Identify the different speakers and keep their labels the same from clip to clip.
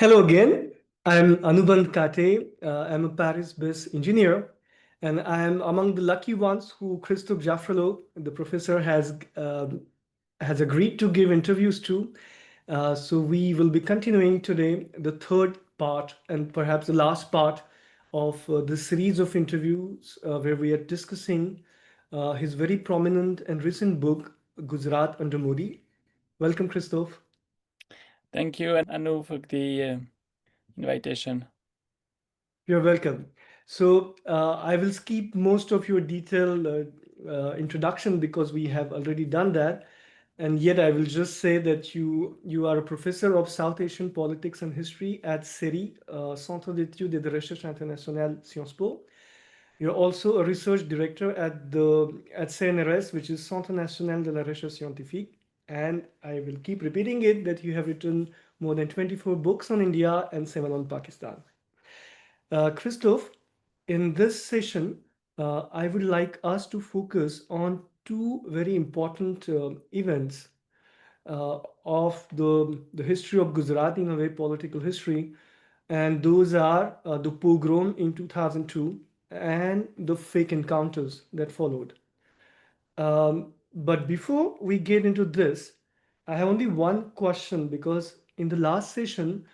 Speaker 1: Hello again. I'm Anubandh Kate. I'm a Paris-based engineer, and I am among the lucky ones who Christophe JAFFRELOT, the professor, has agreed to give interviews to. So we will be continuing today the third part and perhaps the last part of this series of interviews where we are discussing his very prominent and recent book, Gujarat Under Modi. Welcome, Christophe.
Speaker 2: Thank you, Anu, for the invitation.
Speaker 1: You're welcome. So I will skip most of your detailed introduction because we have already done that. And yet I will just say that you are a professor of South Asian politics and history at CERI, Centre d'études et de recherche internationale Sciences Po. You're also a research director at CNRS, which is Centre National de la Recherche Scientifique. And I will keep repeating it that you have written more than 24 books on India and 7 on Pakistan. Christophe, in this session, I would like us to focus on two very important events of the history of Gujarat, in a way, political history. And those are the pogrom in 2002 and the fake encounters that followed. But before we get into this, I have only one question because in the last session,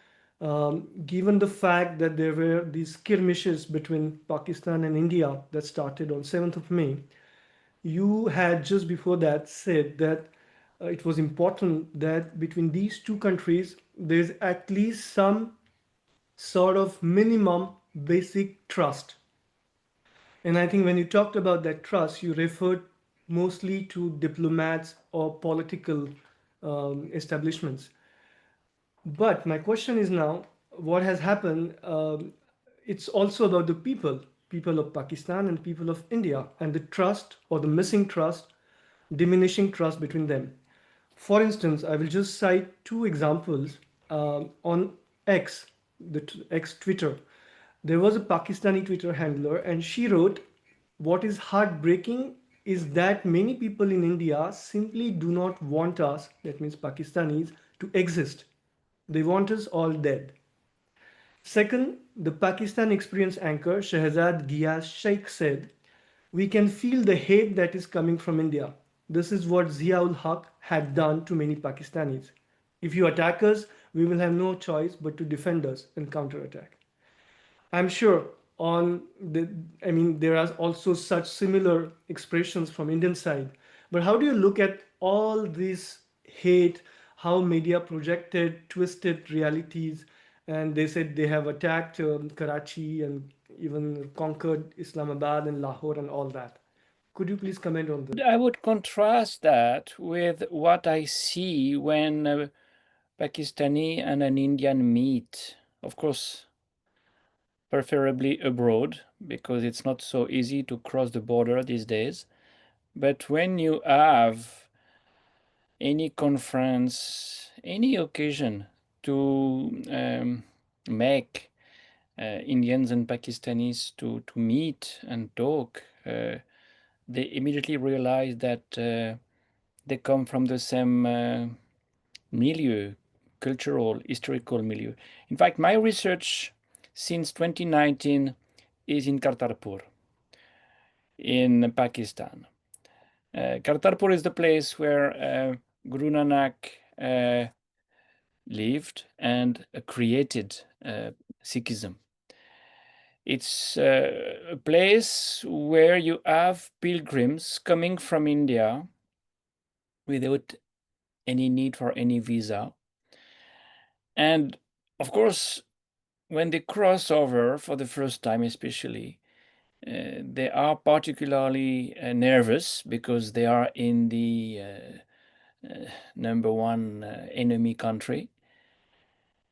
Speaker 1: given the fact that there were these skirmishes between Pakistan and India that started on 7th of May, you had just before that said that it was important that between these two countries, there's at least some sort of minimum basic trust. And I think when you talked about that trust, you referred mostly to diplomats or political establishments. But my question is now, what has happened? It's also about the people of Pakistan and people of India, and the trust or the missing trust, diminishing trust between them. For instance, I will just cite two examples on X, X Twitter. There was a Pakistani Twitter handler, and she wrote, "What is heartbreaking is that many people in India simply do not want us, that means Pakistanis, to exist. They want us all dead." Second, the Pakistan Experience anchor Shehzad Giyas Sheikh said, "We can feel the hate that is coming from India. This is what Ziaul Haq had done to many Pakistanis. If you attack us, we will have no choice but to defend us and counterattack." I'm sure there are also such similar expressions from Indian side. But how do you look at all this hate, how media projected, twisted realities, and they said they have attacked Karachi and even conquered Islamabad and Lahore and all that. Could you please comment on this?
Speaker 2: I would contrast that with what I see when a Pakistani and an Indian meet. Of course, preferably abroad, because it's not so easy to cross the border these days. But when you have any conference, any occasion to make Indians and Pakistanis to meet and talk, they immediately realize that they come from the same milieu, cultural, historical milieu. In fact, my research since 2019 is in Kartarpur, in Pakistan. Kartarpur is the place where Guru Nanak lived and created Sikhism. It's a place where you have pilgrims coming from India without any need for any visa. And of course, when they cross over for the first time, especially, they are particularly nervous because they are in the number one enemy country.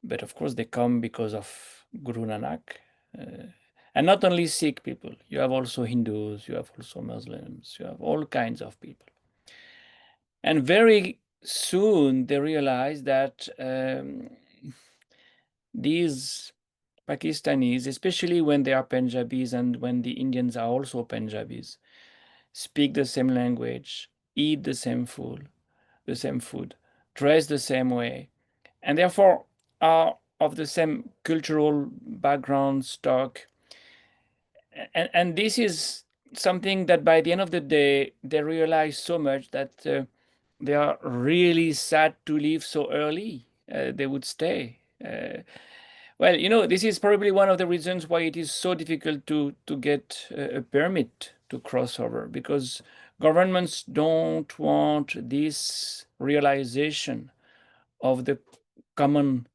Speaker 2: But of course, they come because of Guru Nanak. And not only Sikh people, you have also Hindus, you have also Muslims, you have all kinds of people. And very soon they realize that these Pakistanis, especially when they are Punjabis and when the Indians are also Punjabis, speak the same language, eat the same food, dress the same way, and therefore are of the same cultural background stock. And this is something that by the end of the day, they realize so much that they are really sad to leave so early. They would stay. Well, this is probably one of the reasons why it is so difficult to get a permit to cross over, because governments don't want this realization of the common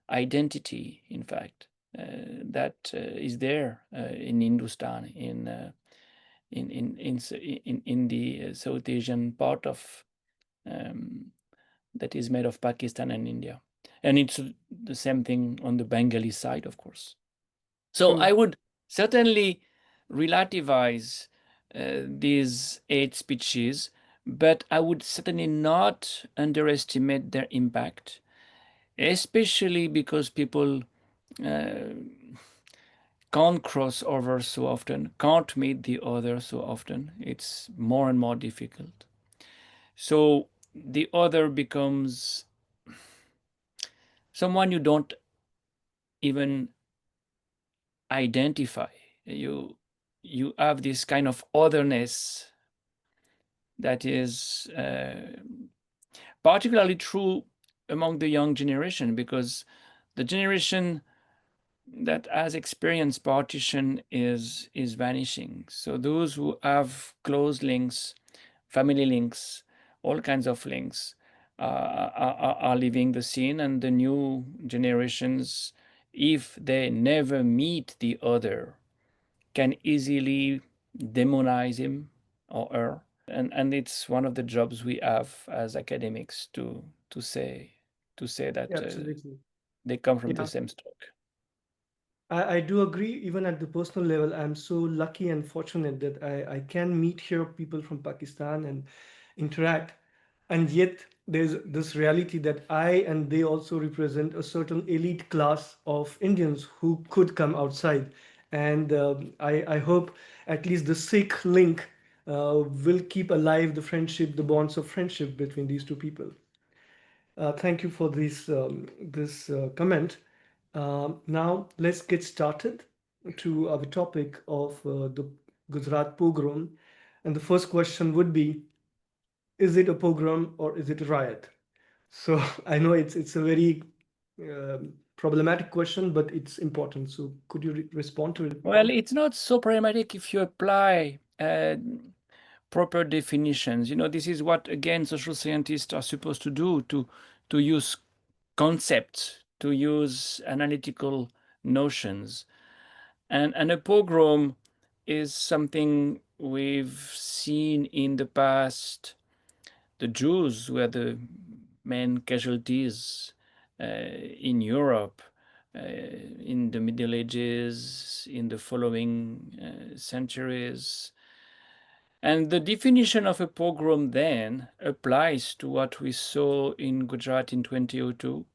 Speaker 2: identity, in fact, that is there in Hindustan, in the South Asian part of that is made of Pakistan and India. And it's the same thing on the Bengali side, of course. So I
Speaker 1: True.
Speaker 2: would certainly relativize these hate speeches, but I would certainly not underestimate their impact, especially because people can't cross over so often, can't meet the other so often. It's more and more difficult. So the other becomes someone you don't even identify. You have this kind of otherness that is particularly true among the young generation, because the generation that has experienced partition is vanishing. So those who have close links, family links, all kinds of links, are leaving the scene, and the new generations, if they never meet the other, can easily demonize him or her. And it's one of the jobs we have as academics to say that
Speaker 1: Absolutely.
Speaker 2: they come from the
Speaker 1: Yeah.
Speaker 2: same stock.
Speaker 1: I do agree, even at the personal level, I'm so lucky and fortunate that I can meet here people from Pakistan and interact. And yet, there's this reality that I and they also represent a certain elite class of Indians who could come outside. And I hope at least the Sikh link will keep alive the friendship, the bonds of friendship between these two people. Thank you for this comment. Now let's get started to our topic of the Gujarat pogrom. And the first question would be: is it a pogrom or is it a riot? So I know it's a very problematic question, but it's important. So could you respond to it?
Speaker 2: Well, it's not so problematic if you apply proper definitions. This is what, again, social scientists are supposed to do, to use concepts, to use analytical notions. And a pogrom is something we've seen in the past. The Jews were the main casualties in Europe in the Middle Ages, in the following centuries. And the definition of a pogrom then applies to what we saw in Gujarat in 2002,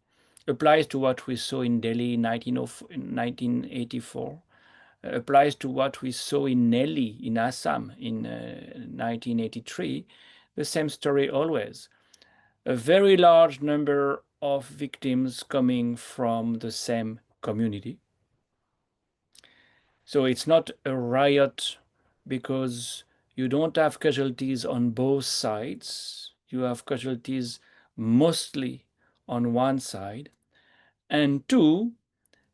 Speaker 2: applies to what we saw in Delhi in 1984, applies to what we saw in Nelly in Assam in 1983. The same story always. A very large number of victims coming from the same community. So it's not a riot because you don't have casualties on both sides. You have casualties mostly on one side. And two,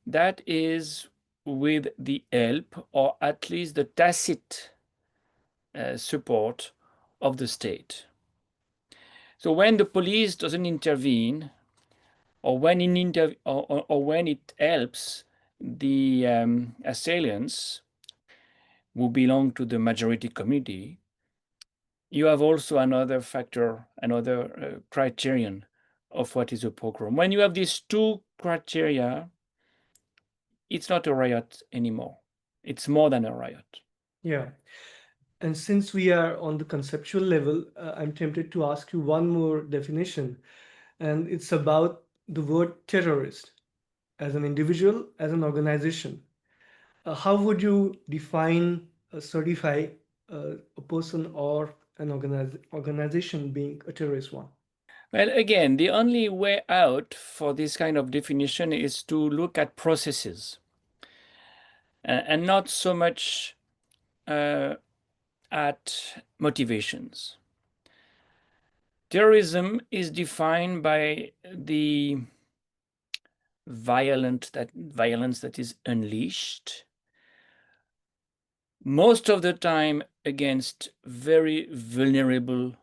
Speaker 2: that is with the help, or at least the tacit support of the state. So when the police doesn't intervene, or when it helps the assailants who belong to the majority community, you have also another factor, another criterion of what is a pogrom. When you have these two criteria, it's not a riot anymore. It's more than a riot.
Speaker 1: Yeah. And since we are on the conceptual level, I'm tempted to ask you one more definition, and it's about the word terrorist as an individual, as an organization. How would you define, certify a person or an organization being a terrorist one?
Speaker 2: Well, again, the only way out for this kind of definition is to look at processes and not so much at motivations. Terrorism is defined by the violence that is unleashed, most of the time against very vulnerable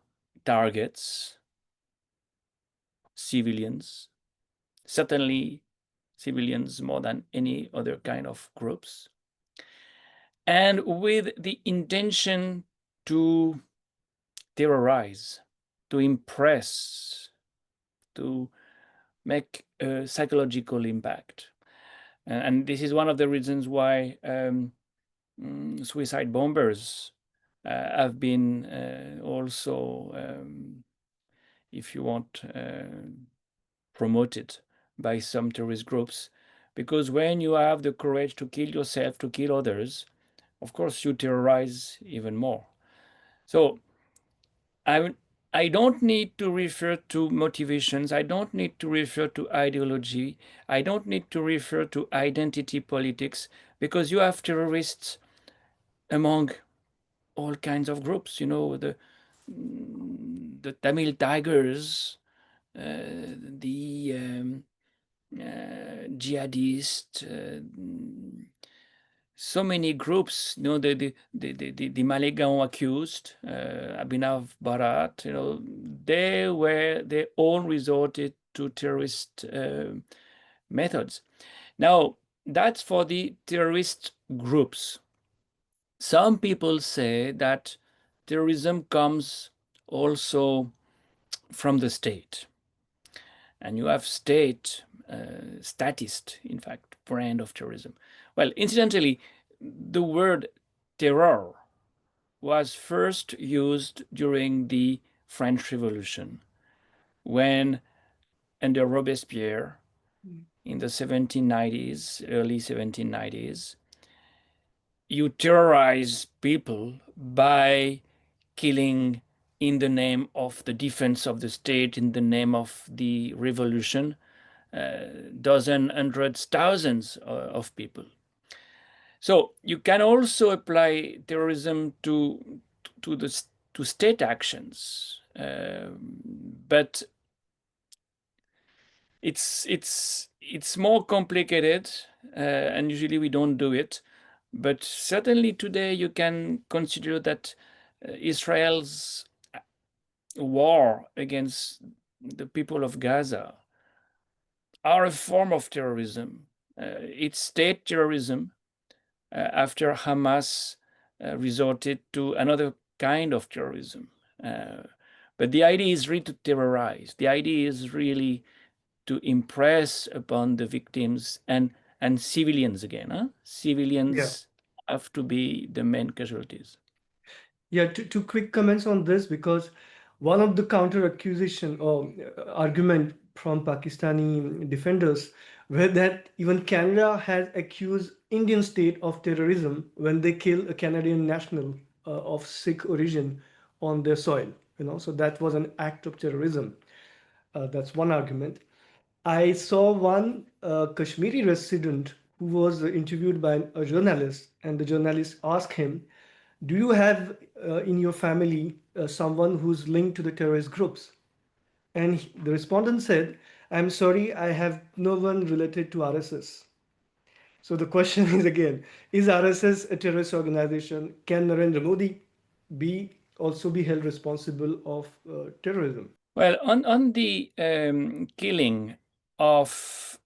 Speaker 2: targets, civilians, certainly civilians more than any other kind of groups, and with the intention to terrorize, to impress, to make a psychological impact. And this is one of the reasons why suicide bombers have been also, if you want, promoted by some terrorist groups. Because when you have the courage to kill yourself, to kill others, of course you terrorize even more. So I don't need to refer to motivations. I don't need to refer to ideology. I don't need to refer to identity politics, because you have terrorists among all kinds of groups. You know, the Tamil Tigers, the jihadists, so many groups, you know, the Malegaon accused, Abhinav Bharat, you know, they all resorted to terrorist methods. Now, that's for the terrorist groups. Some people say that terrorism comes also from the state. And you have statist, in fact, brand of terrorism. Well, incidentally, the word terror was first used during the French Revolution, when under Robespierre in the 1790s, early 1790s, you terrorize people by killing in the name of the defense of the state, in the name of the revolution, dozens, hundreds, thousands of people. So you can also apply terrorism to state actions, but it's more complicated, and usually we don't do it. But certainly today you can consider that Israel's war against the people of Gaza are a form of terrorism. It's state terrorism after Hamas resorted to another kind of terrorism. But the idea is really to terrorize. The idea is really to impress upon the victims and civilians again.
Speaker 1: Yeah.
Speaker 2: Civilians have to be the main casualties.
Speaker 1: Yeah, two quick comments on this, because one of the counter accusation or argument from Pakistani defenders were that even Canada has accused Indian state of terrorism when they kill a Canadian national of Sikh origin on their soil. You know, so that was an act of terrorism. That's one argument. I saw one Kashmiri resident who was interviewed by a journalist, and the journalist asked him, "Do you have in your family someone who's linked to the terrorist groups?" And the respondent said, "I'm sorry, I have no one related to RSS." So the question is again, is RSS a terrorist organization? Can Narendra Modi also be held responsible of terrorism?
Speaker 2: Well, on the killing of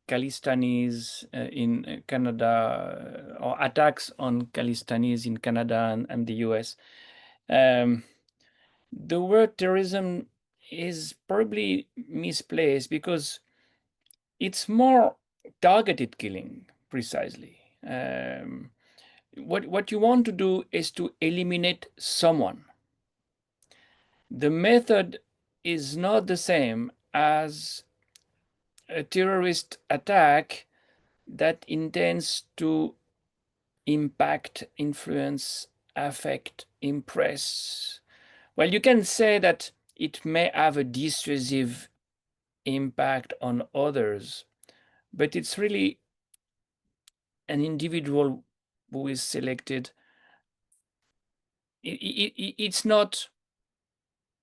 Speaker 2: Khalistanis in Canada, or attacks on Khalistanis in Canada and the US, the word terrorism is probably misplaced, because it's more targeted killing, precisely. What you want to do is to eliminate someone. The method is not the same as a terrorist attack that intends to impact, influence, affect, impress. Well, you can say that it may have a dissuasive impact on others, but it's really an individual who is selected. It's not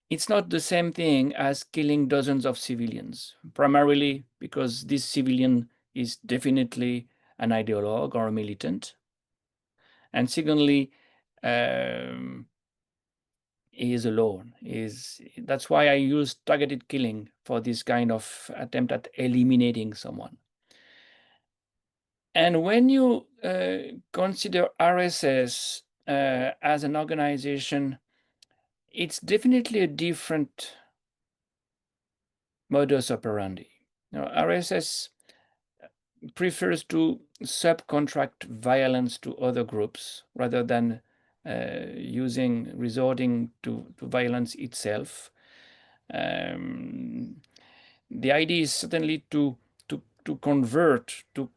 Speaker 2: the same thing as killing dozens of civilians, primarily because this civilian is definitely an ideologue or a militant. And secondly, he is alone. That's why I use targeted killing for this kind of attempt at eliminating someone. And when you consider RSS as an organization, it's definitely a different modus operandi. Now, RSS prefers to subcontract violence to other groups rather than resorting to violence itself. The idea is certainly to convert, to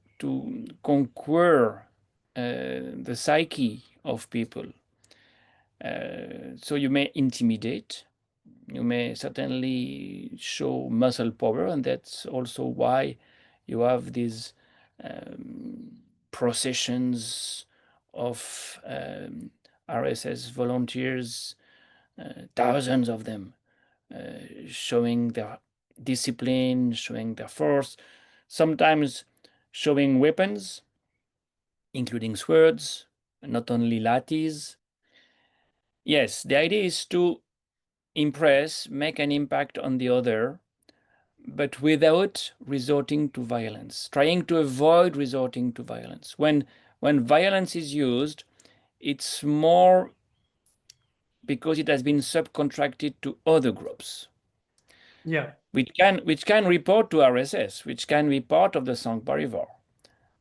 Speaker 2: conquer the psyche of people. So you may intimidate, you may certainly show muscle power, and that's also why you have these processions of RSS volunteers, thousands of them, showing their discipline, showing their force, sometimes showing weapons, including swords, not only lathis. Yes, the idea is to impress, make an impact on the other, but without resorting to violence, trying to avoid resorting to violence. When violence is used, it's more because it has been subcontracted to other groups.
Speaker 1: Yeah.
Speaker 2: Which can report to RSS, which can be part of the Sangh Parivar,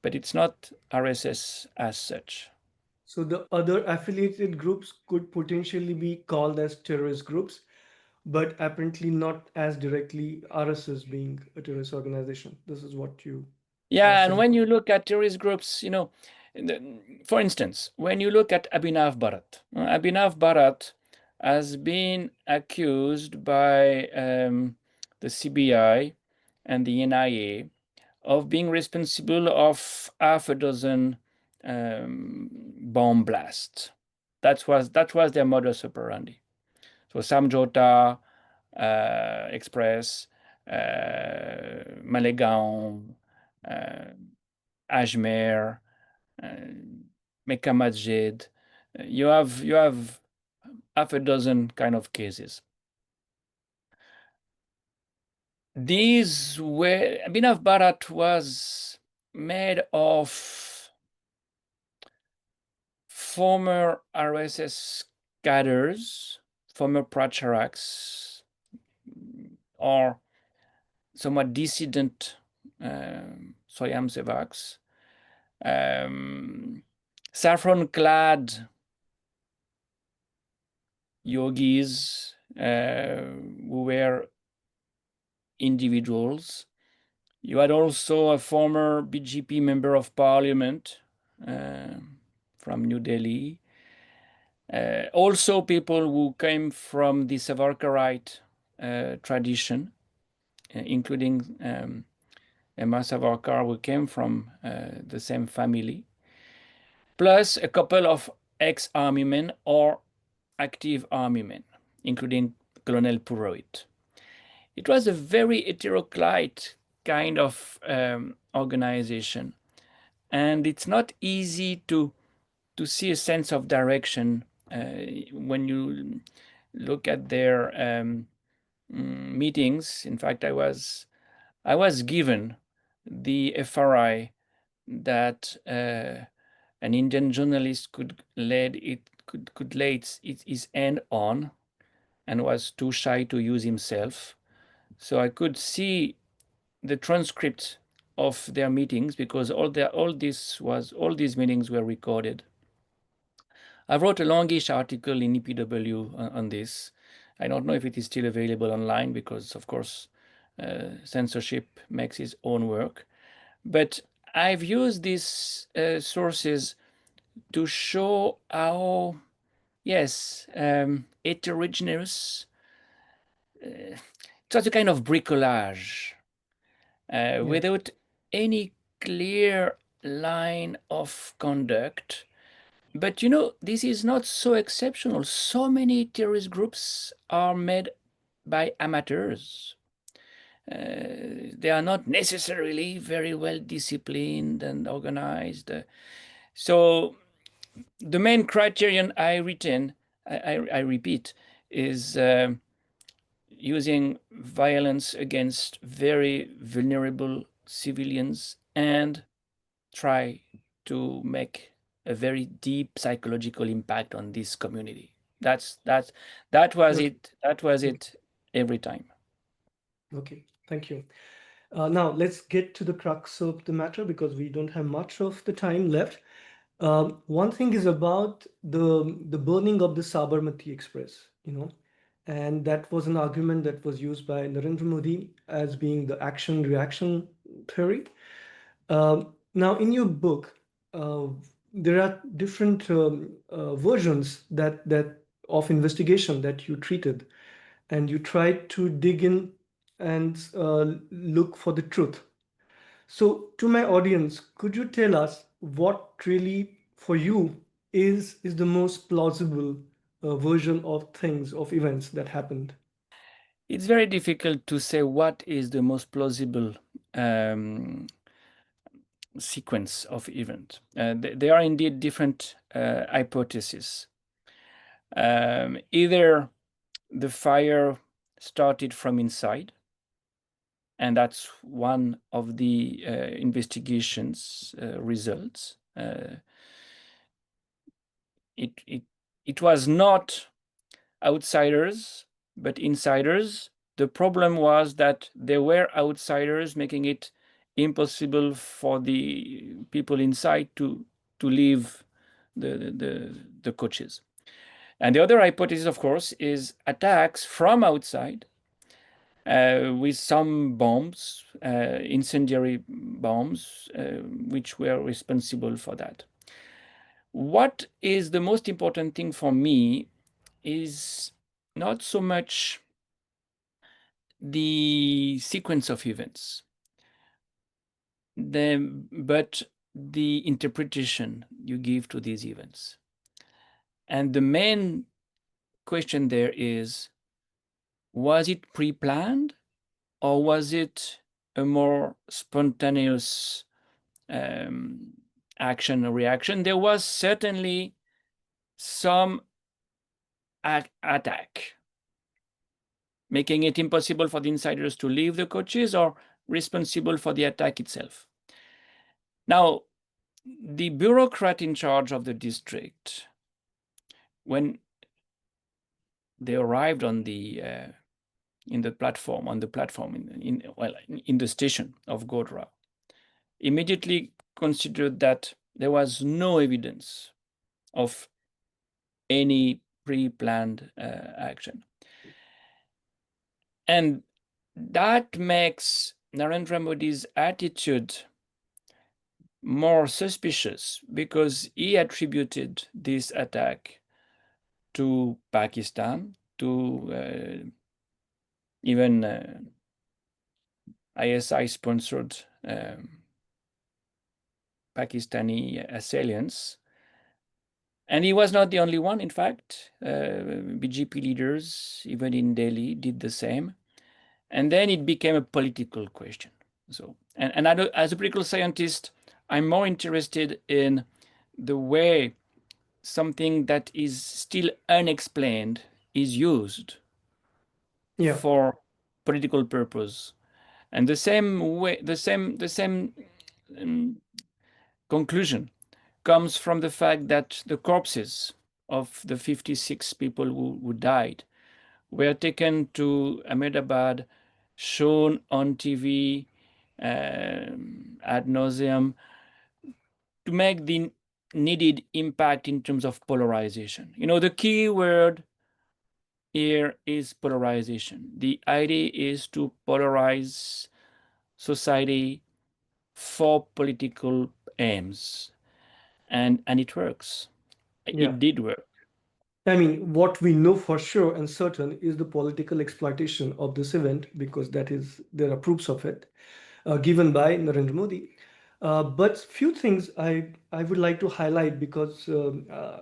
Speaker 2: but it's not RSS as such.
Speaker 1: So the other affiliated groups could potentially be called as terrorist groups, but apparently not as directly RSS being a terrorist organization. This is what you are
Speaker 2: Yeah, and
Speaker 1: saying.
Speaker 2: when you look at terrorist groups, for instance, when you look at Abhinav Bharat has been accused by the CBI and the NIA of being responsible of half a dozen bomb blasts. That was their modus operandi. So Samjhota Express, Malegaon, uh, Ajmer, uh, Mecca Masjid. You have half a dozen kind of cases. These were Abhinav Bharat was made of former RSS cadres, former Pracharaks, or somewhat dissident Swayamsevaks, saffron-clad yogis who were individuals. You had also a former BJP member of parliament from New Delhi. Also people who came from the Savarkarite tradition, including Emma Savarkar, who came from the same family, plus a couple of ex-army men or active army men, including Colonel Purohit. It was a very heteroclite kind of organization, and it's not easy to see a sense of direction when you look at their meetings. In fact, I was given the FRI that an Indian journalist could lay his hand on, and was too shy to use himself. So I could see the transcript of their meetings because all these meetings were recorded. I wrote a longish article in EPW on this. I don't know if it is still available online because, of course, censorship makes its own work. But I've used these sources to show how, yes, heterogeneous it was a kind of bricolage without any clear line of conduct. But this is not so exceptional. So many terrorist groups are made by amateurs. They are not necessarily very well disciplined and organized. So the main criterion I repeat, is using violence against very vulnerable civilians and try to make a very deep psychological impact on this community. That was
Speaker 1: Okay.
Speaker 2: it. That was it every time.
Speaker 1: Okay, thank you. Now let's get to the crux of the matter because we don't have much of the time left. One thing is about the burning of the Sabarmati Express, and that was an argument that was used by Narendra Modi as being the action reaction theory. Now, in your book, uh, there are different versions that of investigation that you treated, and you tried to dig in and look for the truth. So, to my audience, could you tell us what really, for you, is the most plausible version of things, of events that happened?
Speaker 2: It's very difficult to say what is the most plausible um, sequence of event. There are indeed different hypotheses. Either the fire started from inside, and that's one of the investigations results. It was not outsiders, but insiders. The problem was that there were outsiders, making it impossible for the people inside to leave the coaches. And the other hypothesis, of course, is attacks from outside with some bombs, incendiary bombs, which were responsible for that. What is the most important thing for me is not so much the sequence of events, but the interpretation you give to these events. And the main question there is, was it pre-planned or was it a more spontaneous action or reaction? There was certainly some attack, making it impossible for the insiders to leave the coaches or responsible for the attack itself. Now, the bureaucrat in charge of the district, when they arrived on the platform in the station of Godra, immediately considered that there was no evidence of any pre-planned action. And that makes Narendra Modi's attitude more suspicious because he attributed this attack to Pakistan, to even ISI-sponsored Pakistani assailants. And he was not the only one, in fact. BJP leaders, even in Delhi, did the same. And then it became a political question. So, and as a political scientist, I'm more interested in the way something that is still unexplained is used for political purpose. And the same conclusion comes from the fact that the corpses of the 56 people who died were taken to Ahmedabad, shown on TV ad nauseum, to make the needed impact in terms of polarization. The key word here is polarization. The idea is to polarize society for political aims, and it works.
Speaker 1: Yeah.
Speaker 2: It did work.
Speaker 1: I mean, what we know for sure and certain is the political exploitation of this event, because there are proofs of it given by Narendra Modi. But few things I would like to highlight, because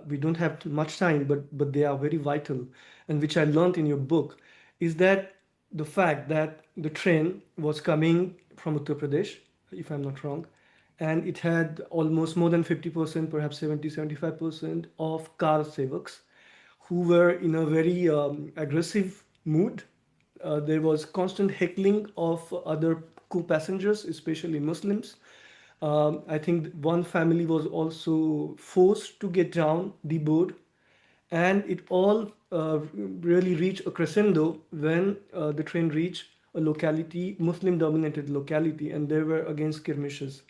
Speaker 1: we don't have much time, but they are very vital, and which I learned in your book, is that the fact that the train was coming from Uttar Pradesh, if I'm not wrong, and it had almost more than 50%, perhaps 70-75% of car sevaks who were in a very aggressive mood. There was constant heckling of other co-passengers, especially Muslims. I think one family was also forced to get down the board, and it all really reached a crescendo when the train reached a locality, Muslim-dominated locality, and there were again skirmishes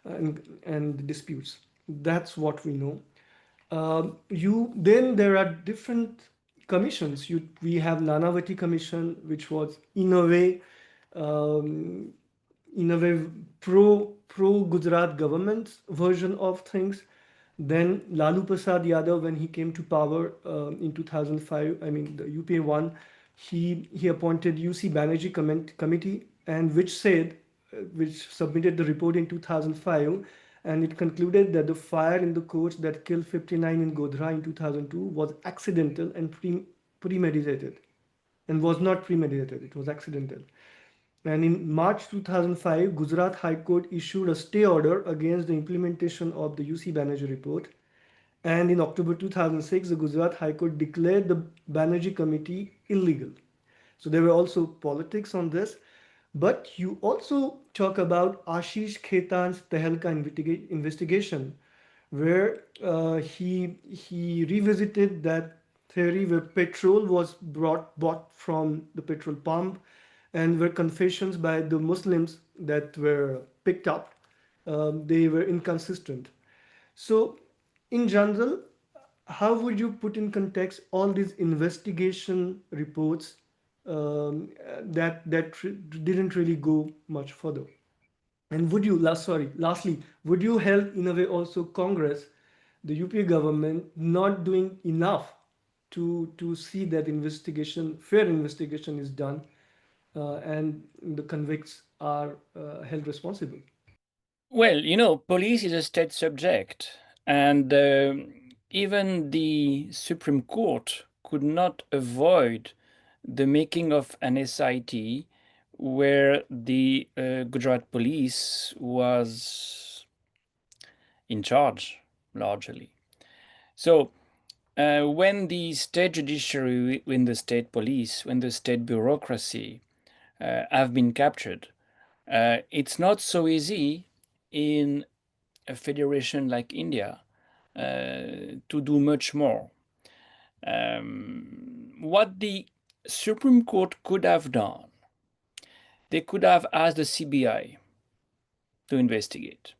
Speaker 1: and disputes. That's what we know. You then there are different commissions. We have Nanavati Commission, which was um, in a way pro Gujarat government's version of things. Then Lalu Prasad Yadav, when he came to power in 2005, I mean the UPA one, he appointed UC Banerjee committee, and which submitted the report in 2005, and it concluded that the fire in the coach that killed 59 in Godhra in 2002 was accidental and premeditated, and was not premeditated. It was accidental. And in March 2005, Gujarat High Court issued a stay order against the implementation of the UC Banerjee report. And in October 2006, the Gujarat High Court declared the Banerjee committee illegal. So there were also politics on this. But you also talk about Ashish Khetan's Tehelka investigation, where he revisited that theory where petrol was bought from the petrol pump, and where confessions by the Muslims that were picked up, they were inconsistent. So, in general, how would you put in context all these investigation reports that didn't really go much further? And lastly, would you help in a way also Congress, the UPA government, not doing enough to see that fair investigation is done, and the convicts are held responsible?
Speaker 2: Well, police is a state subject, and even the Supreme Court could not avoid the making of an SIT where the Gujarat police was in charge largely. So, when the state judiciary, when the state police, when the state bureaucracy have been captured, it's not so easy in a federation like India to do much more. What the Supreme Court could have done, they could have asked the CBI to investigate.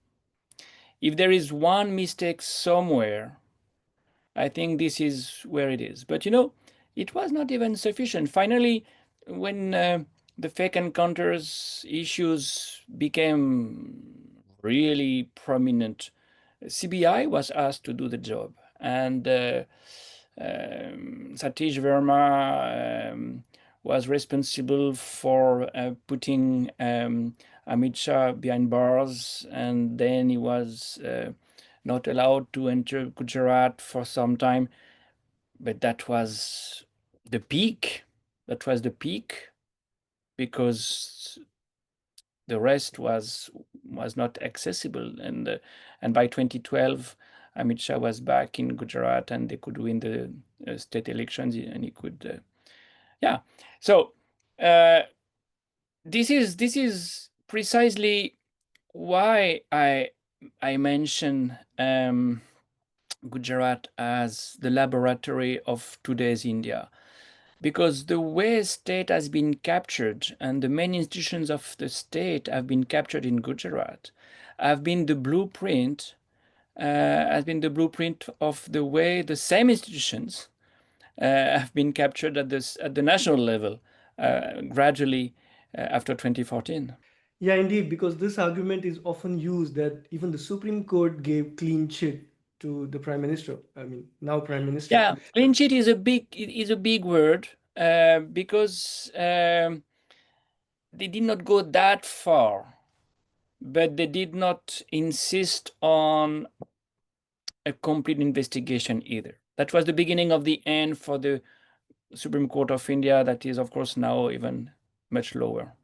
Speaker 2: If there is one mistake somewhere, I think this is where it is. But it was not even sufficient. Finally, when the fake encounters issues became really prominent, CBI was asked to do the job. And Satish Verma was responsible for putting Amit Shah behind bars, and then he was not allowed to enter Gujarat for some time. But that was the peak. That was the peak because the rest was not accessible. And by 2012, Amit Shah was back in Gujarat, and they could win the state elections, and he could, yeah. So this is precisely why I mention Gujarat as the laboratory of today's India, because the way state has been captured and the main institutions of the state have been captured in Gujarat have been the blueprint of the way the same institutions have been captured at the national level gradually after 2014.
Speaker 1: Yeah, indeed, because this argument is often used that even the Supreme Court gave clean chit to the prime minister. I mean, now prime minister.
Speaker 2: Yeah, clean sheet is a big word because they did not go that far, but they did not insist on a complete investigation either. That was the beginning of the end for the Supreme Court of India. That is, of course, now even much lower.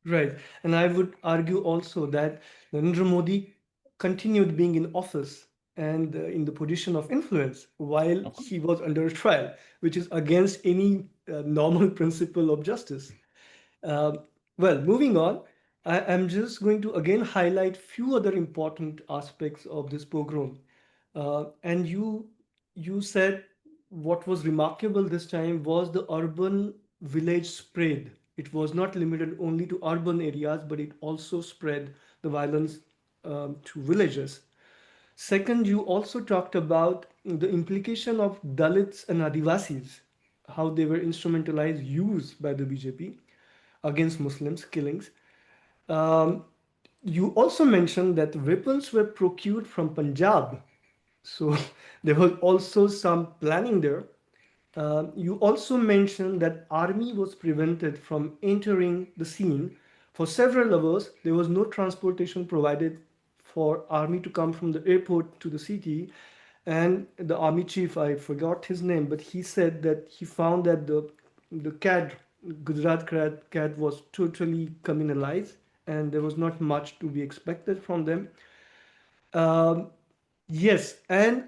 Speaker 1: Right. And I would argue also that Narendra Modi continued being in office and in the position of influence while
Speaker 2: Of course.
Speaker 1: he was under trial, which is against any normal principle of justice. Um, well, moving on, I am just going to again highlight few other important aspects of this pogrom. And you said what was remarkable this time was the urban village spread. It was not limited only to urban areas, but it also spread the violence to villages. Second, you also talked about the implication of Dalits and Adivasis, how they were instrumentalized, used by the BJP against Muslims, killings. Um, you also mentioned that weapons were procured from Punjab. So there was also some planning there. You also mentioned that army was prevented from entering the scene. For several hours, there was no transportation provided for army to come from the airport to the city. And the army chief, I forgot his name, but he said that he found that the CAD, Gujarat CAD was totally communalized and there was not much to be expected from them. Um, yes, and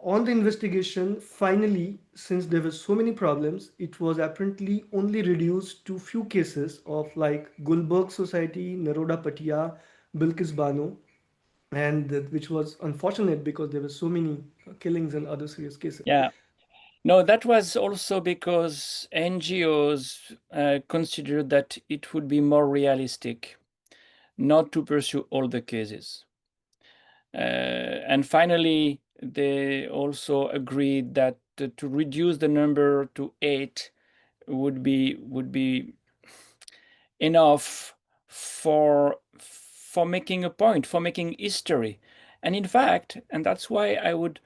Speaker 1: on the investigation, finally, since there were so many problems, it was apparently only reduced to few cases of like Gulberg Society, Naroda Patia, Bilkis Bano, and which was unfortunate because there were so many killings and other serious cases.
Speaker 2: Yeah. No, that was also because NGOs considered that it would be more realistic not to pursue all the cases. And finally, they also agreed that to reduce the number to 8 would be enough for making a point, for making history. And in fact, and that's why I would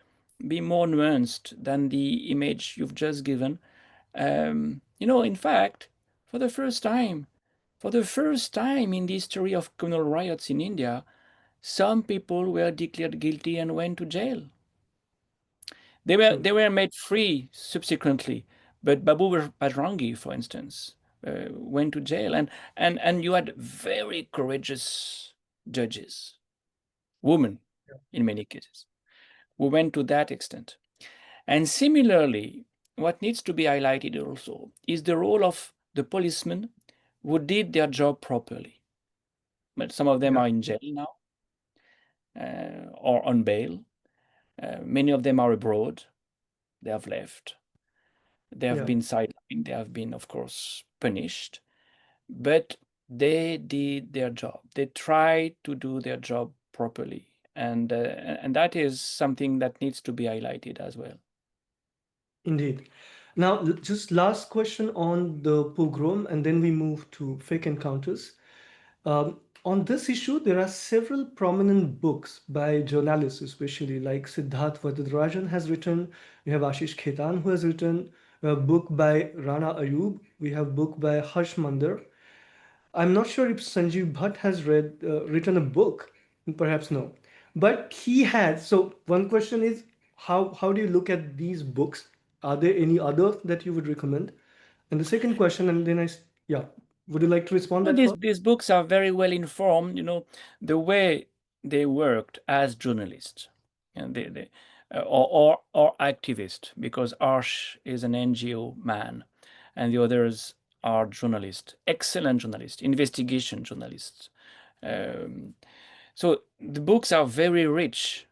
Speaker 2: be more nuanced than the image you've just given. In fact, for the first time, in the history of communal riots in India, some people were declared guilty and went to jail. They were
Speaker 1: True.
Speaker 2: they were made free subsequently, but Babu Bajrangi, for instance, went to jail, and you had very courageous judges, women in many cases, who went to that extent. And similarly, what needs to be highlighted also is the role of the policemen who did their job properly. But some of them
Speaker 1: Yeah.
Speaker 2: are in jail now or on bail. Many of them are abroad. They have left. They have
Speaker 1: Yeah.
Speaker 2: been sidelined. They have been, of course, punished. But they did their job. They tried to do their job properly. And that is something that needs to be highlighted as well.
Speaker 1: Indeed. Now, just last question on the pogrom, and then we move to fake encounters. On this issue, there are several prominent books by journalists, especially like Siddharth Varadarajan has written. We have Ashish Khetan who has written. We have a book by Rana Ayub. We have a book by Harsh Mandar. I'm not sure if Sanjeev Bhatt has written a book, perhaps no. But he has. So one question is, how do you look at these books? Are there any others that you would recommend? And the second question, and then yeah, would you like to respond
Speaker 2: No,
Speaker 1: that
Speaker 2: these
Speaker 1: first?
Speaker 2: these books are very well informed. The way they worked as journalists, and they or activists, because Arsh is an NGO man, and the others are journalists, excellent journalists, investigation journalists. Um, so the books are very rich,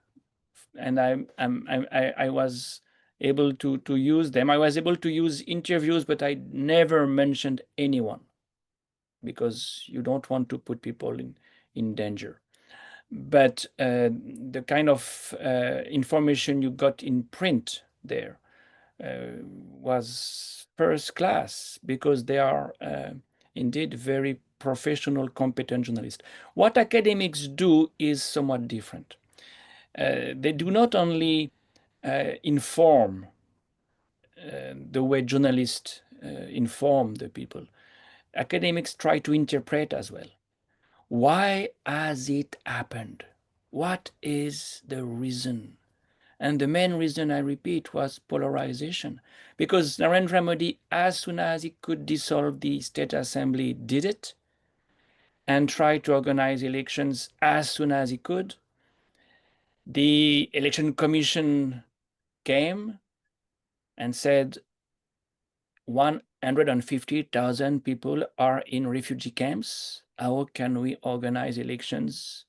Speaker 2: and I was able to use them. I was able to use interviews, but I never mentioned anyone because you don't want to put people in danger. But the kind of information you got in print there was first class because they are indeed very professional, competent journalists. What academics do is somewhat different. They do not only inform the way journalists inform the people. Academics try to interpret as well. Why has it happened? What is the reason? And the main reason, I repeat, was polarization. Because Narendra Modi, as soon as he could dissolve the state assembly, did it and tried to organize elections as soon as he could. The election commission came and said 150,000 people are in refugee camps. How can we organize elections?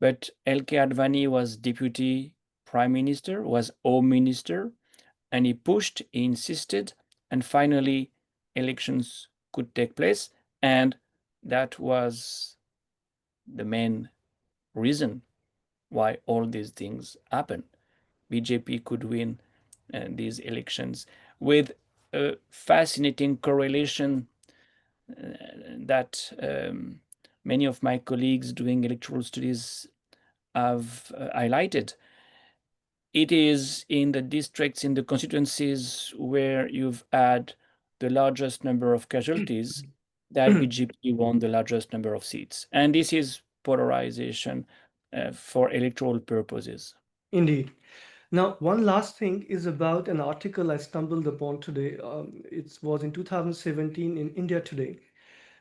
Speaker 2: But L.K. Advani was deputy prime minister, was home minister, and he pushed, he insisted, and finally elections could take place. And that was the main reason why all these things happened. BJP could win these elections with a fascinating correlation that many of my colleagues doing electoral studies have highlighted. It is in the districts, in the constituencies where you've had the largest number of casualties that BJP won the largest number of seats. And this is polarization for electoral purposes.
Speaker 1: Indeed. Now, one last thing is about an article I stumbled upon today. It was in 2017 in India Today,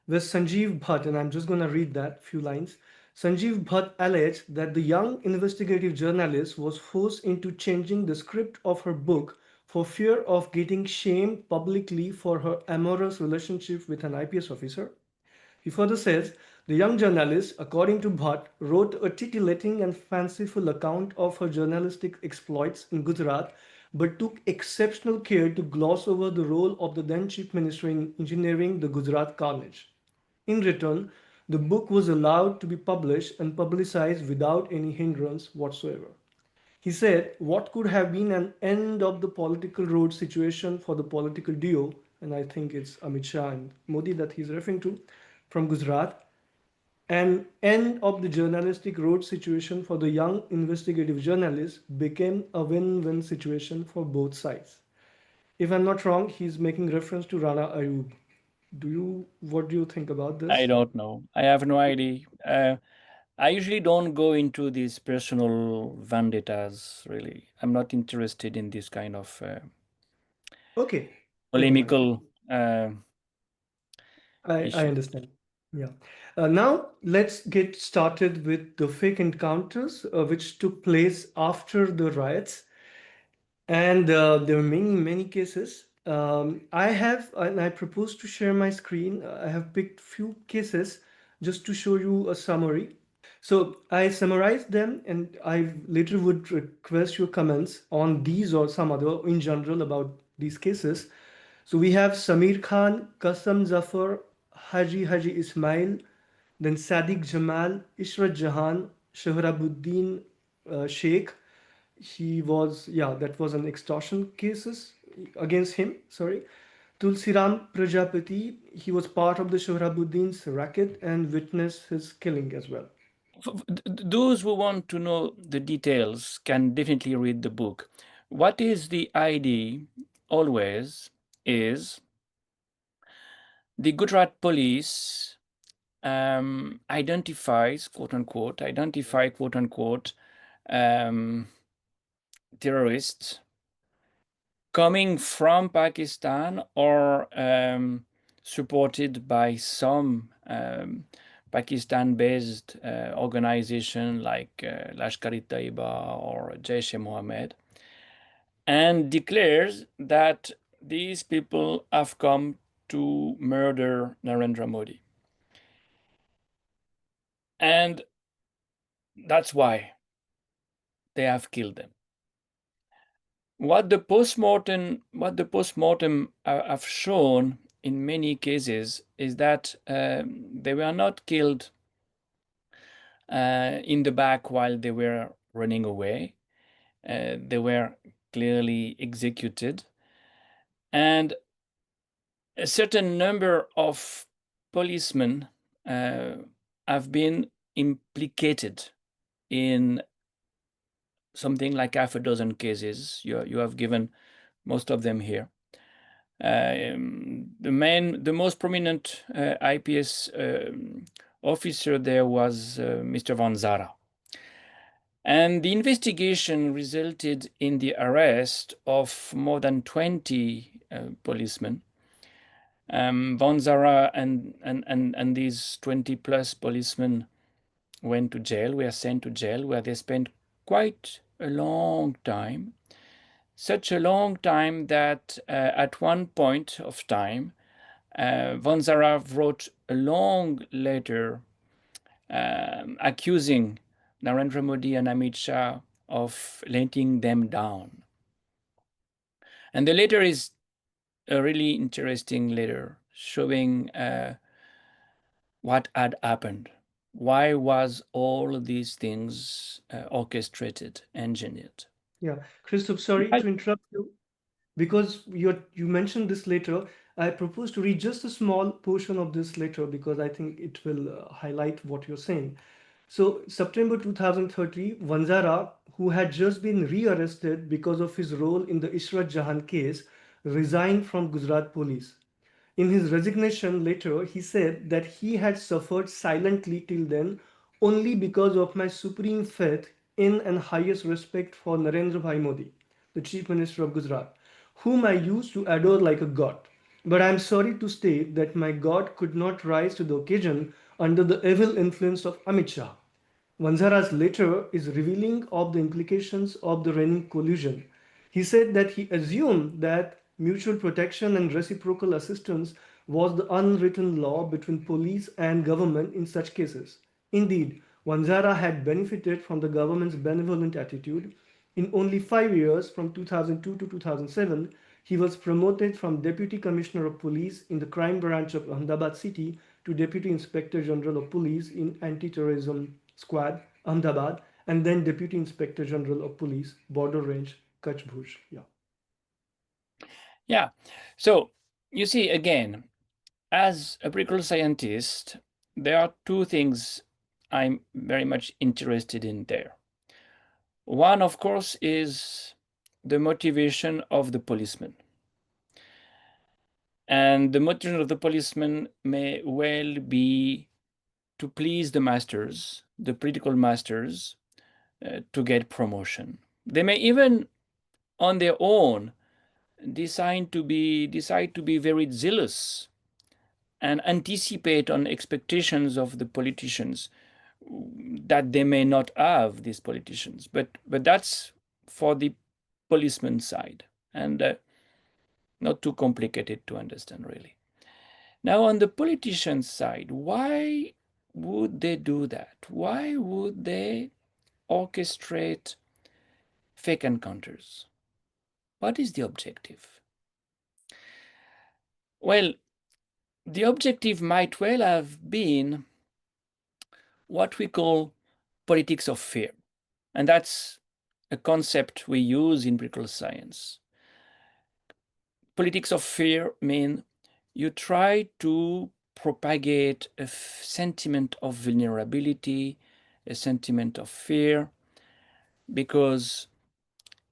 Speaker 1: where Sanjeev Bhatt, and I'm just going to read that few lines. Sanjeev Bhatt alleged that the young investigative journalist was forced into changing the script of her book for fear of getting shamed publicly for her amorous relationship with an IPS officer. He further says the young journalist, according to Bhatt, wrote a titillating and fanciful account of her journalistic exploits in Gujarat, but took exceptional care to gloss over the role of the then Chief Minister in engineering the Gujarat carnage. In return, the book was allowed to be published and publicized without any hindrance whatsoever. He said what could have been an end of the political road situation for the political duo, and I think it's Amit Shah and Modi that he's referring to, from Gujarat, an end of the journalistic road situation for the young investigative journalist became a win-win situation for both sides. If I'm not wrong, he's making reference to Rana Ayub. What do you think about
Speaker 2: I
Speaker 1: this?
Speaker 2: don't know. I have no idea. I usually don't go into these personal vendettas, really. I'm not interested in this kind of
Speaker 1: Okay, never mind.
Speaker 2: polemical
Speaker 1: I
Speaker 2: issue.
Speaker 1: understand. Yeah. Now let's get started with the fake encounters which took place after the riots. And there are many, many cases. And I propose to share my screen. I have picked few cases just to show you a summary. So I summarized them, and I later would request your comments on these or some other in general about these cases. So we have Samir Khan, Qasam Zafar, Haji Ismail, then Sadiq Jamal, Ishrat Jahan, Shahrabuddin Sheikh. That was an extortion cases against him. Sorry. Tulsiram Prajapati, he was part of the Shahrabuddin's racket and witnessed his killing as well.
Speaker 2: Those who want to know the details can definitely read the book. What is the idea always is the Gujarat police identify quote unquote um, terrorists coming from Pakistan or supported by some Pakistan-based organization like Lashkar-e-Taiba or Jaish-e-Mohammed, and declares that these people have come to murder Narendra Modi. And that's why they have killed them. What the postmortem have shown in many cases is that they were not killed in the back while they were running away. They were clearly executed, and a certain number of policemen have been implicated in something like half a dozen cases. You have given most of them here. The most prominent IPS officer there was Mr. Van Zara. And the investigation resulted in the arrest of more than 20 policemen. Van Zara and these 20 plus policemen went to jail, were sent to jail, where they spent quite a long time. Such a long time that at one point of time, Van Zara wrote a long letter accusing Narendra Modi and Amit Shah of letting them down. And the letter is a really interesting letter showing what had happened. Why was all these things orchestrated, engineered?
Speaker 1: Yeah, Christoph, sorry to interrupt you. Because you mentioned this later, I propose to read just a small portion of this later because I think it will highlight what you're saying. So, September 2030, Vanzara, who had just been rearrested because of his role in the Ishrat Jahan case, resigned from Gujarat police. In his resignation later, he said that he had suffered silently till then only because of my supreme faith in and highest respect for Narendra Bhai Modi, the Chief Minister of Gujarat, whom I used to adore like a god. But I am sorry to state that my God could not rise to the occasion under the evil influence of Amit Shah. Vanzara's letter is revealing of the implications of the reigning collusion. He said that he assumed that mutual protection and reciprocal assistance was the unwritten law between police and government in such cases. Indeed, Vanzara had benefited from the government's benevolent attitude. In only 5 years, from 2002 to 2007, he was promoted from Deputy Commissioner of Police in the crime branch of Ahmedabad city to Deputy Inspector General of Police in Anti-Terrorism Squad, Ahmedabad, and then Deputy Inspector General of Police, Border Range, Kutch Bhuj. Yeah.
Speaker 2: Yeah. So you see, again, as a political scientist, there are two things I'm very much interested in there. One, of course, is the motivation of the policeman. And the motivation of the policeman may well be to please the masters, the political masters, to get promotion. They may even, on their own, decide to be very zealous and anticipate on expectations of the politicians that they may not have, these politicians. But that's for the policeman side, and not too complicated to understand, really. Now, on the politician side, why would they do that? Why would they orchestrate fake encounters? What is the objective? Well, the objective might well have been what we call politics of fear. And that's a concept we use in political science. Politics of fear mean you try to propagate a sentiment of vulnerability, a sentiment of fear, because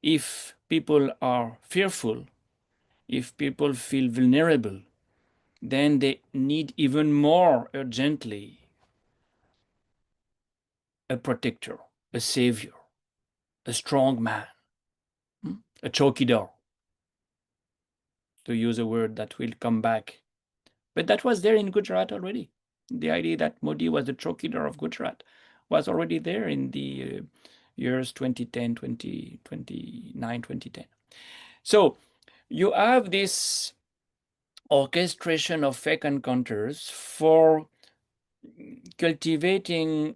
Speaker 2: if people are fearful, if people feel vulnerable, then they need even more urgently a protector, a savior, a strong man, a chowkidar, to use a word that will come back. But that was there in Gujarat already. The idea that Modi was the chowkidar of Gujarat was already there in the years 2010, 2009, 2010. So you have this orchestration of fake encounters for cultivating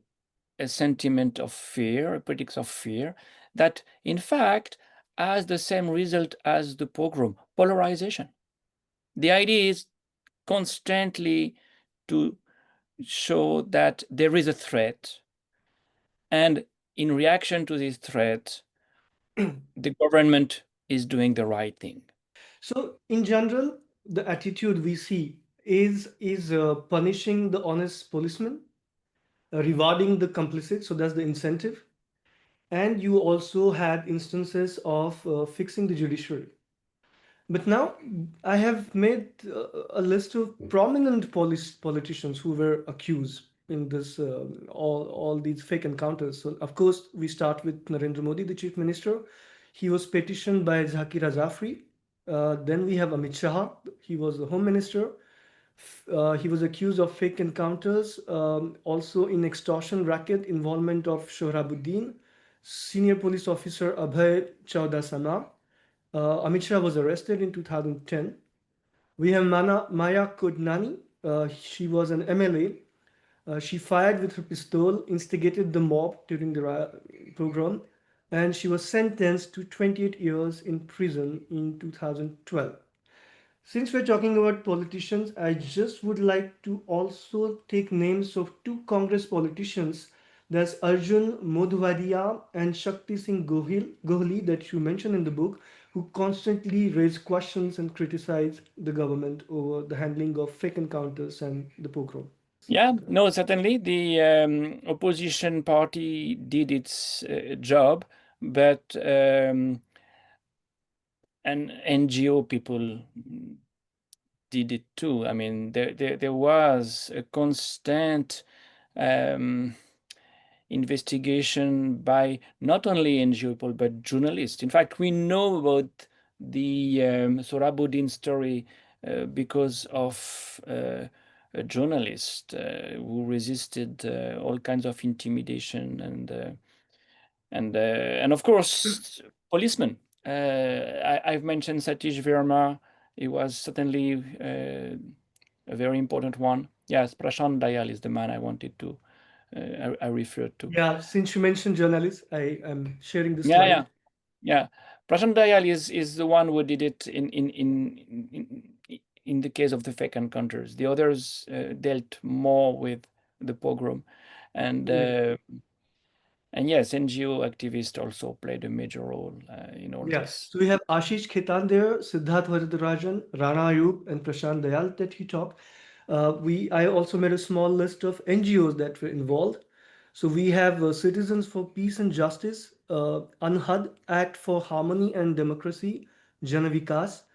Speaker 2: a sentiment of fear, a politics of fear, that in fact has the same result as the pogrom, polarization. The idea is constantly to show that there is a threat, and in reaction to this threat, the government is doing the right thing.
Speaker 1: So, in general, the attitude we see is punishing the honest policeman, rewarding the complicit. So that's the incentive. and you also had instances of fixing the judiciary. But now I have made a list of prominent politicians who were accused in this all these fake encounters. So of course we start with Narendra Modi, the chief minister. He was petitioned by Zakira Jafri. Then we have Amit Shah. He was the home minister. He was accused of fake encounters, also in extortion racket, involvement of Shohrabuddin, senior police officer Abhay Chaudhasana. Amit Shah was arrested in 2010. We have Maya Kodnani. She was an MLA. She fired with her pistol, instigated the mob during the pogrom, and she was sentenced to 28 years in prison in 2012. Since we're talking about politicians, I just would like to also take names of two Congress politicians. There's Arjun Modhwadia and Shakti Singh Gohli that you mentioned in the book, who constantly raise questions and criticize the government over the handling of fake encounters and the pogrom.
Speaker 2: Yeah, no, certainly the opposition party did its job, but and NGO people did it too. I mean, there was a constant um, investigation by not only NGO people but journalists. In fact, we know about the Sohrabuddin story because of a journalist who resisted all kinds of intimidation and of course policemen. I've mentioned Satish Verma. He was certainly a very important one. Yes, Prashant Dayal is the man I wanted to I referred to.
Speaker 1: Yeah, since you mentioned journalists, I am sharing the
Speaker 2: Yeah, yeah,
Speaker 1: slide.
Speaker 2: yeah. Prashant Dayal is the one who did it in the case of the fake encounters. The others dealt more with the pogrom, and
Speaker 1: Yeah.
Speaker 2: uh, and yes, NGO activists also played a major role in all
Speaker 1: Yeah,
Speaker 2: this.
Speaker 1: so we have Ashish Khetan there, Siddharth Varadarajan, Rana Ayub, and Prashant Dayal that he talked. I also made a small list of NGOs that were involved. So we have Citizens for Peace and Justice, Anhad Act for Harmony and Democracy, Janavikas,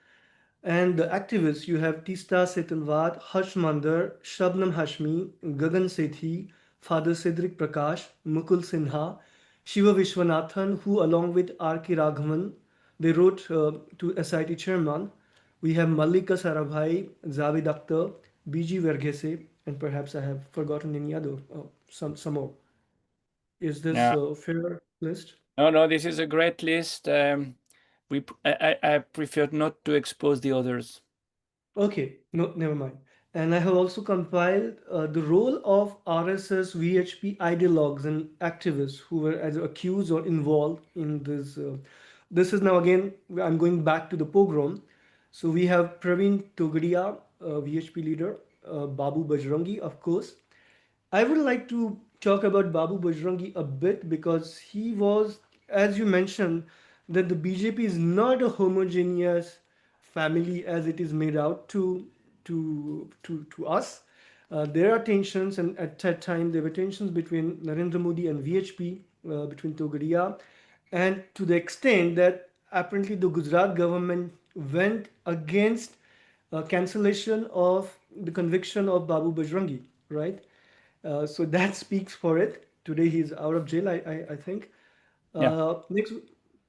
Speaker 1: and the activists, you have Tista Setalwat, Harsh Mandar, Shabnam Hashmi, Gagan Sethi, Father Cedric Prakash, Mukul Sinha, Shiva Vishwanathan, who along with R.K. Raghavan, they wrote to SIT chairman. We have Mallika Sarabhai, Javed Akhtar, B.G. Verghese, and perhaps I have forgotten any other, some more. Is this
Speaker 2: Yeah.
Speaker 1: a fair list?
Speaker 2: No, no, this is a great list. I prefer not to expose the others.
Speaker 1: Okay, no, never mind. And I have also compiled the role of RSS VHP ideologues and activists who were either accused or involved in this. This is now again, I'm going back to the pogrom. So we have Praveen Togadia, VHP leader, Babu Bajrangi, of course, I would like to talk about Babu Bajrangi a bit because he was, as you mentioned, that the BJP is not a homogeneous family as it is made out to us. There are tensions, and at that time there were tensions between Narendra Modi and VHP, between Togadia, and to the extent that apparently the Gujarat government went against cancellation of the conviction of Babu Bajrangi, right? So that speaks for it. Today he's out of jail, I think.
Speaker 2: Yeah.
Speaker 1: Next,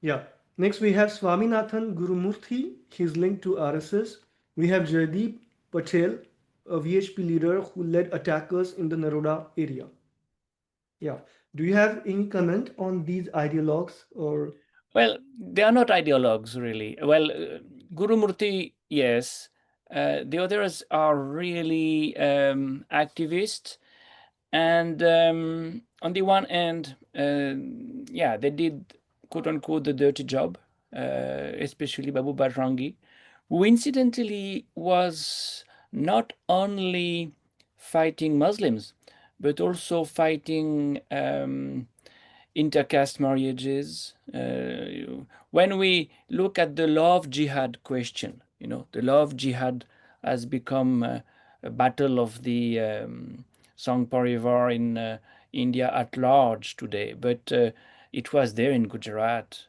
Speaker 1: yeah. Next we have Swaminathan Gurumurthy. He's linked to RSS. We have Jaideep Patel, a VHP leader who led attackers in the Naroda area. Yeah. Do you have any comment on these ideologues or?
Speaker 2: Well, they are not ideologues, really. Well, Guru Murthy, yes. The others are really activists. And on the one hand, yeah, they did quote unquote the dirty job, especially Babu Bajrangi, who incidentally was not only fighting Muslims, but also fighting intercaste marriages. When we look at the love jihad question, the love jihad has become a battle of the Sangh Parivar in India at large today. But it was there in Gujarat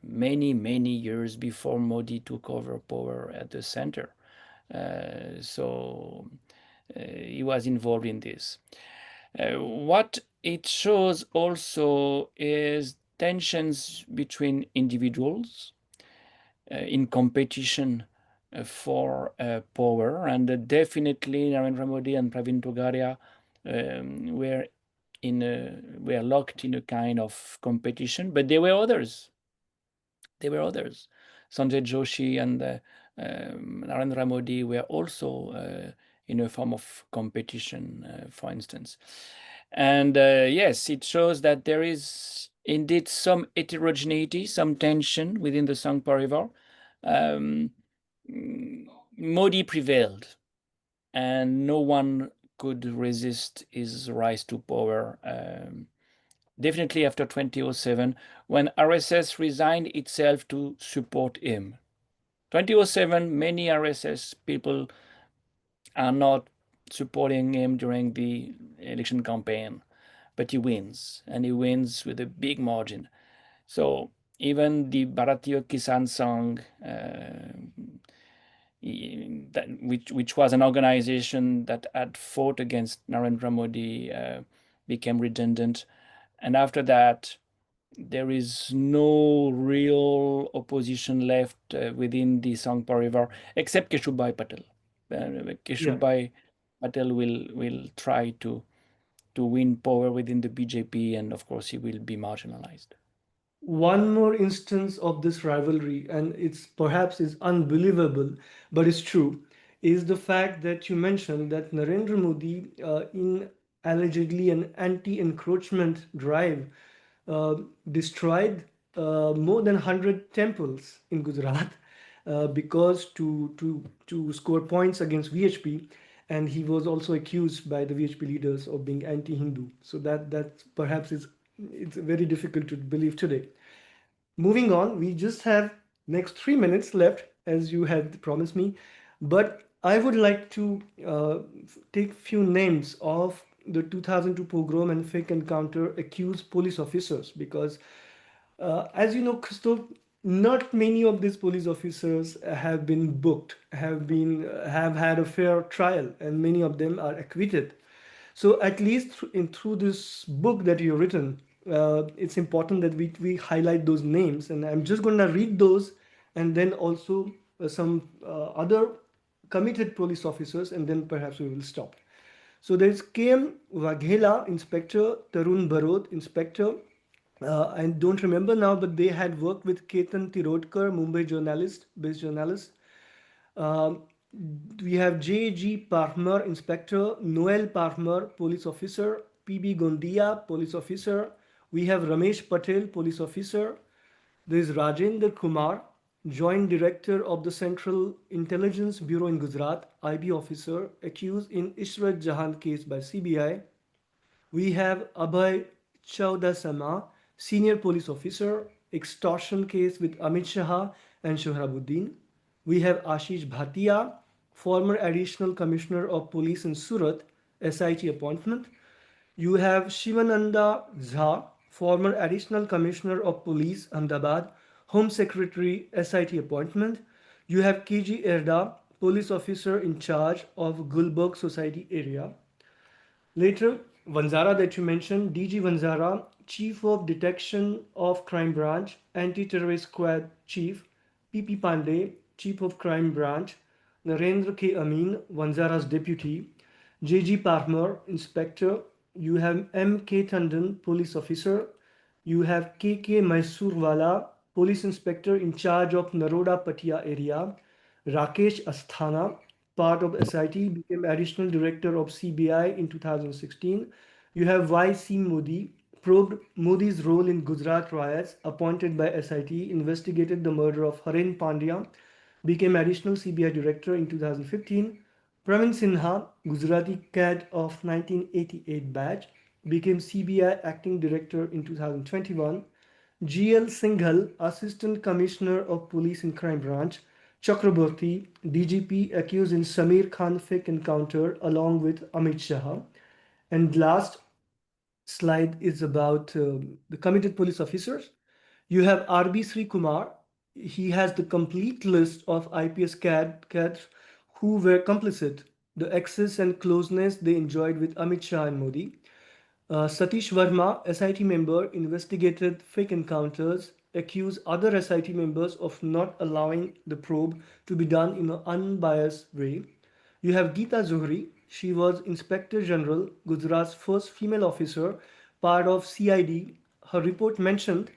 Speaker 2: many, many years before Modi took over power at the center. So he was involved in this. What it shows also is tensions between individuals in competition for power, and definitely Narendra Modi and Pravin Togaria were locked in a kind of competition, but there were others. Sanjay Joshi and Narendra Modi were also in a form of competition, for instance. And yes, it shows that there is indeed some heterogeneity, some tension within the Sangh Parivar. Modi prevailed, and no one could resist his rise to power. Definitely after 2007, when RSS resigned itself to support him. 2007, many RSS people are not supporting him during the election campaign, but he wins, and he wins with a big margin. So even the Bharatiya Kisan Sangh, which was an organization that had fought against Narendra Modi, became redundant. And after that, there is no real opposition left within the Sangh Parivar, except Keshubhai Patel. Keshubhai Patel will try to win power within the BJP, and of course he will be marginalized.
Speaker 1: One more instance of this rivalry, and it's perhaps is unbelievable, but it's true, is the fact that you mentioned that Narendra Modi, in allegedly an anti-encroachment drive, uh, destroyed more than 100 temples in Gujarat because to score points against VHP, and he was also accused by the VHP leaders of being anti-Hindu. So that perhaps is it's very difficult to believe today. Moving on, we just have next 3 minutes left, as you had promised me, but I would like to take few names of the 2002 pogrom and fake encounter accused police officers, because as you know, Christoph, not many of these police officers have been booked, have had a fair trial, and many of them are acquitted. So at least through this book that you've written, it's important that we highlight those names, and I'm just going to read those, and then also some other committed police officers, and then perhaps we will stop. So there's KM Waghela, Inspector, Tarun Barot, Inspector. I don't remember now, but they had worked with Ketan Tirodkar, Mumbai journalist, based journalist. Um, we have J.G. Parmar, Inspector, Noel Parmar, Police Officer, P.B. Gondia, Police Officer. We have Ramesh Patel, Police Officer. There is Rajendra Kumar, Joint Director of the Central Intelligence Bureau in Gujarat, IB officer, accused in Ishrat Jahan case by CBI. We have Abhay Chaudhasama, Senior Police Officer, extortion case with Amit Shah and Shohrabuddin. We have Ashish Bhatia, former Additional Commissioner of Police in Surat, SIT appointment. You have Shivananda Jha, former Additional Commissioner of Police, Ahmedabad, Home Secretary, SIT appointment. You have KG Erda, Police Officer in charge of Gulberg Society area. Later, Vanzara that you mentioned, DG Vanzara, Chief of Detection of Crime Branch, Anti-Terrorist Squad Chief, PP Pandey, Chief of Crime Branch, Narendra K. Amin, Vanzara's Deputy, JG Parmar, Inspector, you have M.K. Tandon, Police Officer, you have K.K. Mysurwala, Police Inspector in charge of Naroda Patia area, Rakesh Asthana, part of SIT, became Additional Director of CBI in 2016. You have Y.C. Modi, probed Modi's role in Gujarat riots, appointed by SIT, investigated the murder of Haren Pandya, became Additional CBI Director in 2015. Pravin Sinha, Gujarati CAD of 1988 batch, became CBI Acting Director in 2021. GL Singhal, Assistant Commissioner of Police in Crime Branch, Chakraborty, DGP accused in Samir Khan fake encounter along with Amit Shah. And last, slide is about the committed police officers. You have RB Sri Kumar. He has the complete list of IPS cadres who were complicit, the access and closeness they enjoyed with Amit Shah and Modi. Satish Verma, SIT member, investigated fake encounters, accused other SIT members of not allowing the probe to be done in an unbiased way. You have Geeta Zohri. She was Inspector General, Gujarat's first female officer, part of CID. Her report mentioned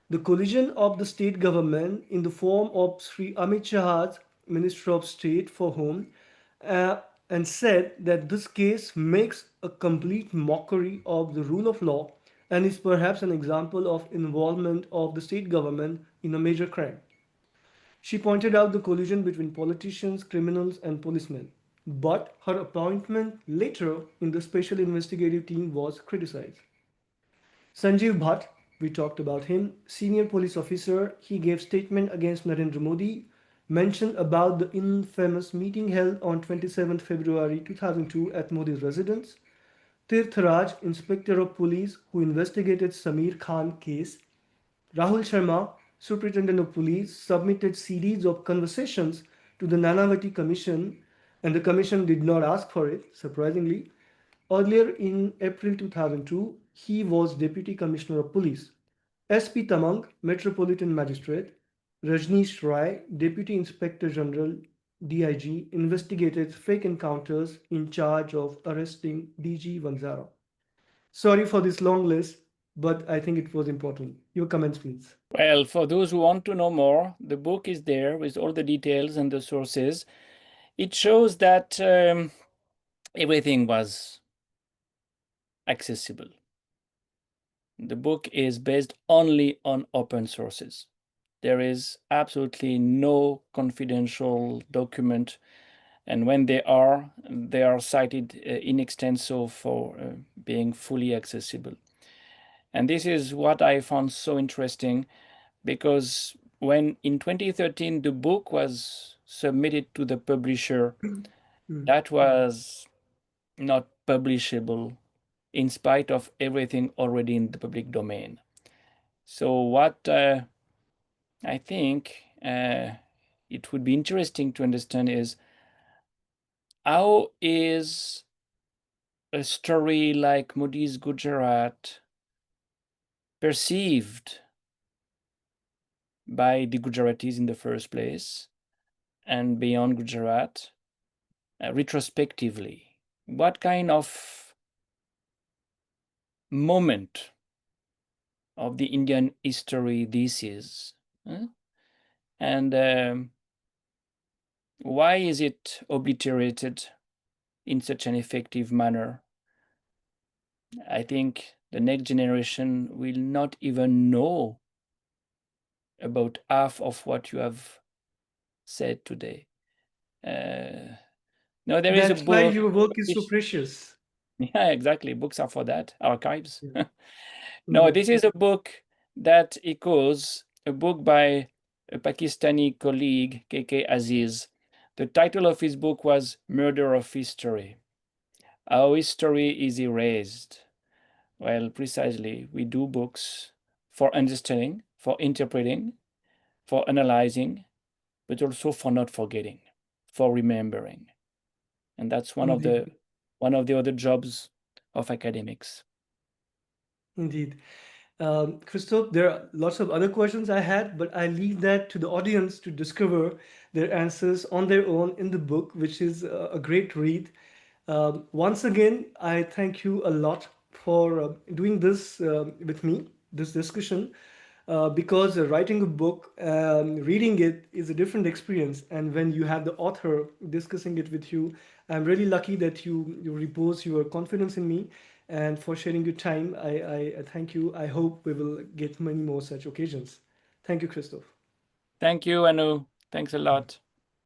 Speaker 1: the collision of the state government in the form of Sri Amit Shah's Minister of State for Home uh, and said that this case makes a complete mockery of the rule of law and is perhaps an example of involvement of the state government in a major crime. She pointed out the collision between politicians, criminals, and policemen. But her appointment later in the special investigative team was criticized. Sanjeev Bhatt, we talked about him, senior police officer, he gave statement against Narendra Modi, mentioned about the infamous meeting held on 27th February 2002 at Modi's residence. Tirth Raj, inspector of police who investigated Samir Khan case. Rahul Sharma, superintendent of police, submitted series of conversations to the Nanavati Commission and the commission did not ask for it, surprisingly. Earlier in April 2002, he was Deputy Commissioner of Police. SP Tamang, Metropolitan Magistrate, Rajneesh Rai, Deputy Inspector General, DIG, investigated fake encounters in charge of arresting DG Vanzara. Sorry for this long list, but I think it was important. Your comments, please.
Speaker 2: Well, for those who want to know more, the book is there with all the details and the sources. It shows that everything was accessible. The book is based only on open sources. There is absolutely no confidential document, and when they are cited in extenso for being fully accessible. And this is what I found so interesting, because when in 2013 the book was submitted to the publisher, that was not publishable in spite of everything already in the public domain. So what I think it would be interesting to understand is how is a story like Modi's Gujarat perceived by the Gujaratis in the first place and beyond Gujarat retrospectively? What kind of moment of the Indian history this is? And why is it obliterated in such an effective manner? I think the next generation will not even know about half of what you have said today. No, there is a
Speaker 1: That's why
Speaker 2: book.
Speaker 1: your work is so precious.
Speaker 2: Yeah, exactly. Books are for that, archives.
Speaker 1: Yeah.
Speaker 2: No,
Speaker 1: Indeed.
Speaker 2: this is a book that echoes a book by a Pakistani colleague, KK Aziz. The title of his book was Murder of History. How history is erased. Well, precisely, we do books for understanding, for interpreting, for analyzing, but also for not forgetting, for remembering. And that's one of the other jobs of academics.
Speaker 1: Indeed. Christophe, there are lots of other questions I had, but I leave that to the audience to discover their answers on their own in the book, which is a great read. Once again, I thank you a lot for doing this with me, this discussion, because writing a book, reading it is a different experience. And when you have the author discussing it with you, I'm really lucky that you repose your confidence in me and for sharing your time. I thank you. I hope we will get many more such occasions. Thank you, Christophe.
Speaker 2: Thank you, Anu. Thanks a lot.